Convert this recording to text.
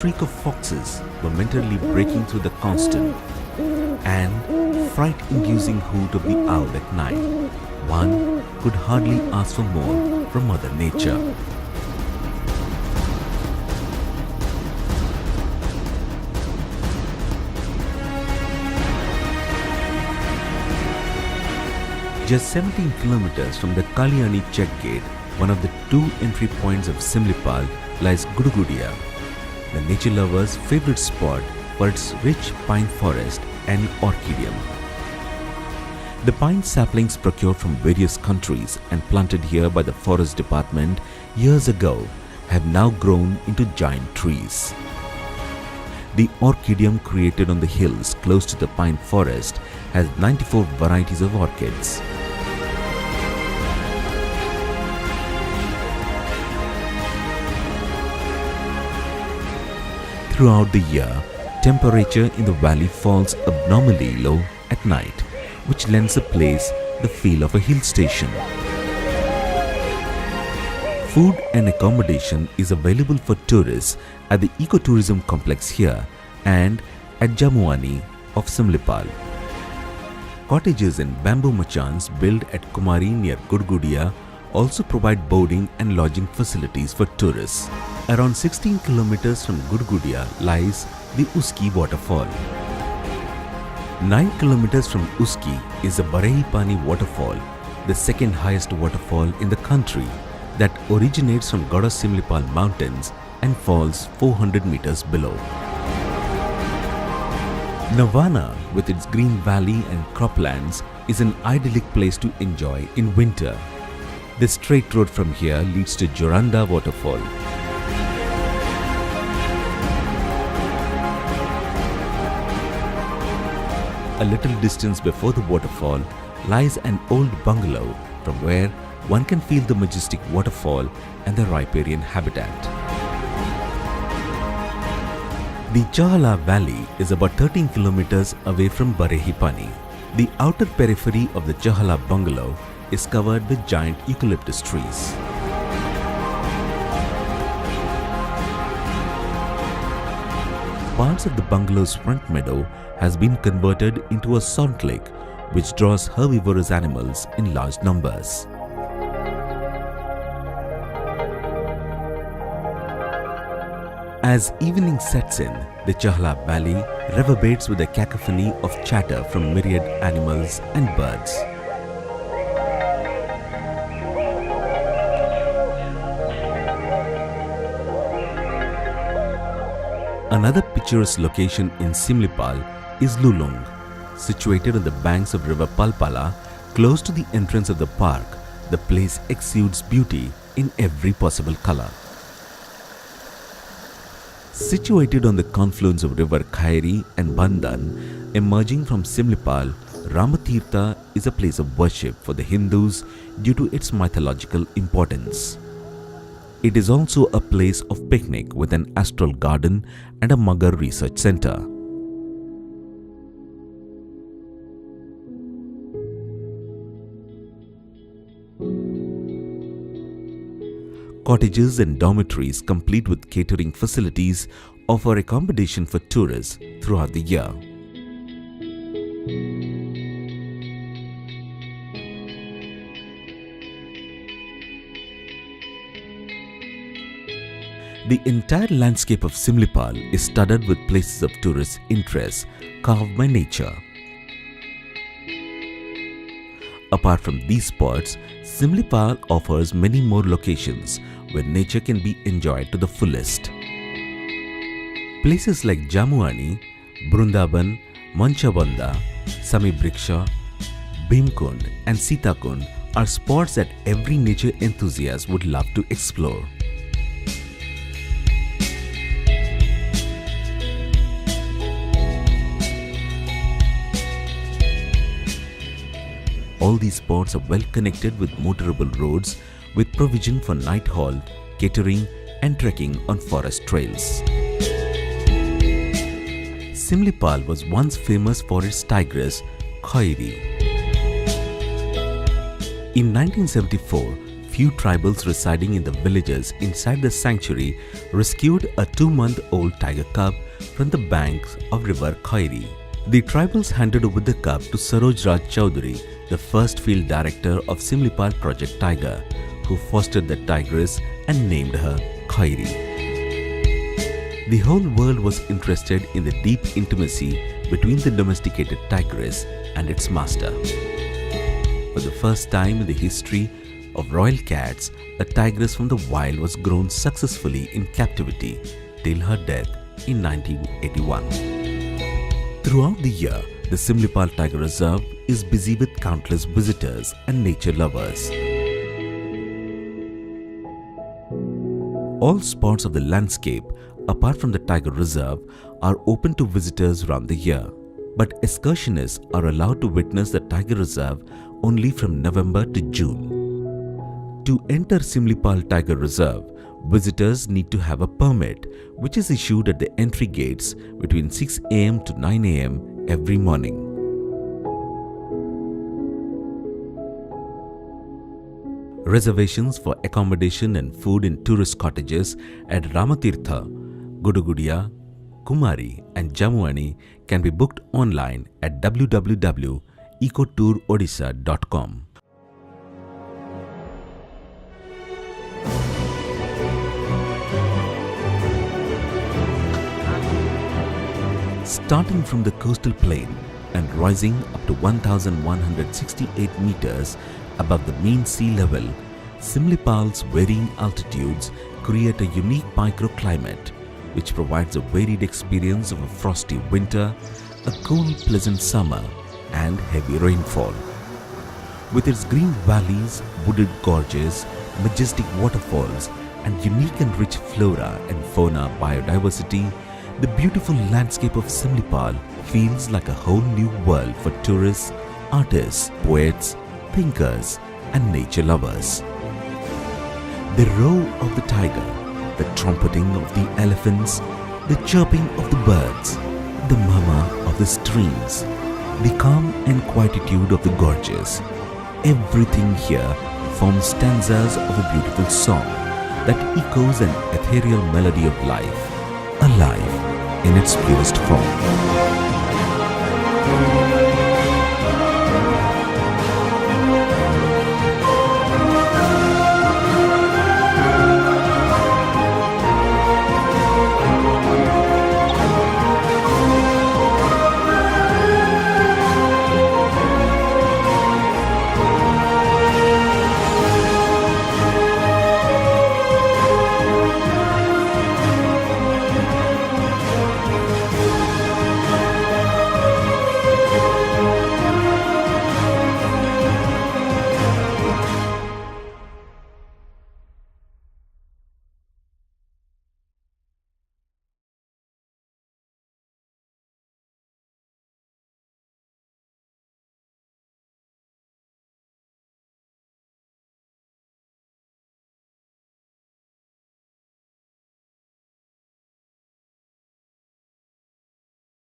shriek of foxes momentarily breaking through the constant and fright-inducing hoot of the owl at night, one could hardly ask for more from Mother Nature. Just 17 kilometers from the Kalyani check gate, one of the two entry points of Simliphal, lies Gudugudia, the nature lover's favorite spot for its rich pine forest and orchidium. The pine saplings procured from various countries and planted here by the forest department years ago have now grown into giant trees. The orchidium created on the hills close to the pine forest has 94 varieties of orchids. Throughout the year, temperature in the valley falls abnormally low at night, which lends the place the feel of a hill station. Food and accommodation is available for tourists at the ecotourism complex here and at Jamuani of Simliphal. Cottages and bamboo machans built at Kumari near Gudgudia also provide boarding and lodging facilities for tourists. Around 16 kilometers from Gudgudia lies the Uski waterfall. 9 kilometers from Uski is the Barehipani waterfall, the second highest waterfall in the country that originates from Gada Simliphal mountains and falls 400 meters below. Navana, with its green valley and croplands, is an idyllic place to enjoy in winter. The straight road from here leads to Jauranda waterfall. A little distance before the waterfall lies an old bungalow from where one can feel the majestic waterfall and the riparian habitat. The Chahala Valley is about 13 kilometers away from Barehipani. The outer periphery of the Chahala bungalow is covered with giant eucalyptus trees. Parts of the bungalow's front meadow has been converted into a salt lake which draws herbivorous animals in large numbers. As evening sets in, the Chahala Valley reverberates with a cacophony of chatter from myriad animals and birds. Another picturesque location in Simliphal is Lulung, situated on the banks of river Palpala, close to the entrance of the park. The place exudes beauty in every possible color. Situated on the confluence of river Khairi and Bandhan, emerging from Simliphal, Ramatirtha is a place of worship for the Hindus due to its mythological importance. It is also a place of picnic with an astral garden and a Magar research center. Cottages and dormitories complete with catering facilities offer accommodation for tourists throughout the year. The entire landscape of Simliphal is studded with places of tourist interest carved by nature. Apart from these spots, Simliphal offers many more locations where nature can be enjoyed to the fullest. Places like Jamuani, Brundaban, Manchabanda, Samibriksha, Bhimkund and Sitakund are spots that every nature enthusiast would love to explore. All these spots are well connected with motorable roads with provision for night halt, catering and trekking on forest trails. Simliphal was once famous for its tigress, Khairi. In 1974, few tribals residing in the villages inside the sanctuary rescued a 2-month-old tiger cub from the banks of river Khairi. The tribals handed over the cub to Saroj Raj Chowdhury, the first field director of Simliphal Project Tiger, who fostered the tigress and named her Khairi. The whole world was interested in the deep intimacy between the domesticated tigress and its master. For the first time in the history of royal cats, a tigress from the wild was grown successfully in captivity till her death in 1981. Throughout the year, the Simliphal Tiger Reserve is busy with countless visitors and nature lovers. All spots of the landscape, apart from the Tiger Reserve, are open to visitors around the year. But excursionists are allowed to witness the Tiger Reserve only from November to June. To enter Simliphal Tiger Reserve, visitors need to have a permit, which is issued at the entry gates between 6 am to 9 am every morning. Reservations for accommodation and food in tourist cottages at Ramatirtha, Gudugudia, Kumari and Jamuani can be booked online at www.ecotourodisha.com. Starting from the coastal plain and rising up to 1,168 meters above the mean sea level, Simliphal's varying altitudes create a unique microclimate which provides a varied experience of a frosty winter, a cool, pleasant summer and heavy rainfall. With its green valleys, wooded gorges, majestic waterfalls and unique and rich flora and fauna biodiversity, the beautiful landscape of Simliphal feels like a whole new world for tourists, artists, poets, thinkers and nature lovers. The roar of the tiger, the trumpeting of the elephants, the chirping of the birds, the murmur of the streams, the calm and quietude of the gorges, everything here forms stanzas of a beautiful song that echoes an ethereal melody of life, alive in its purest form.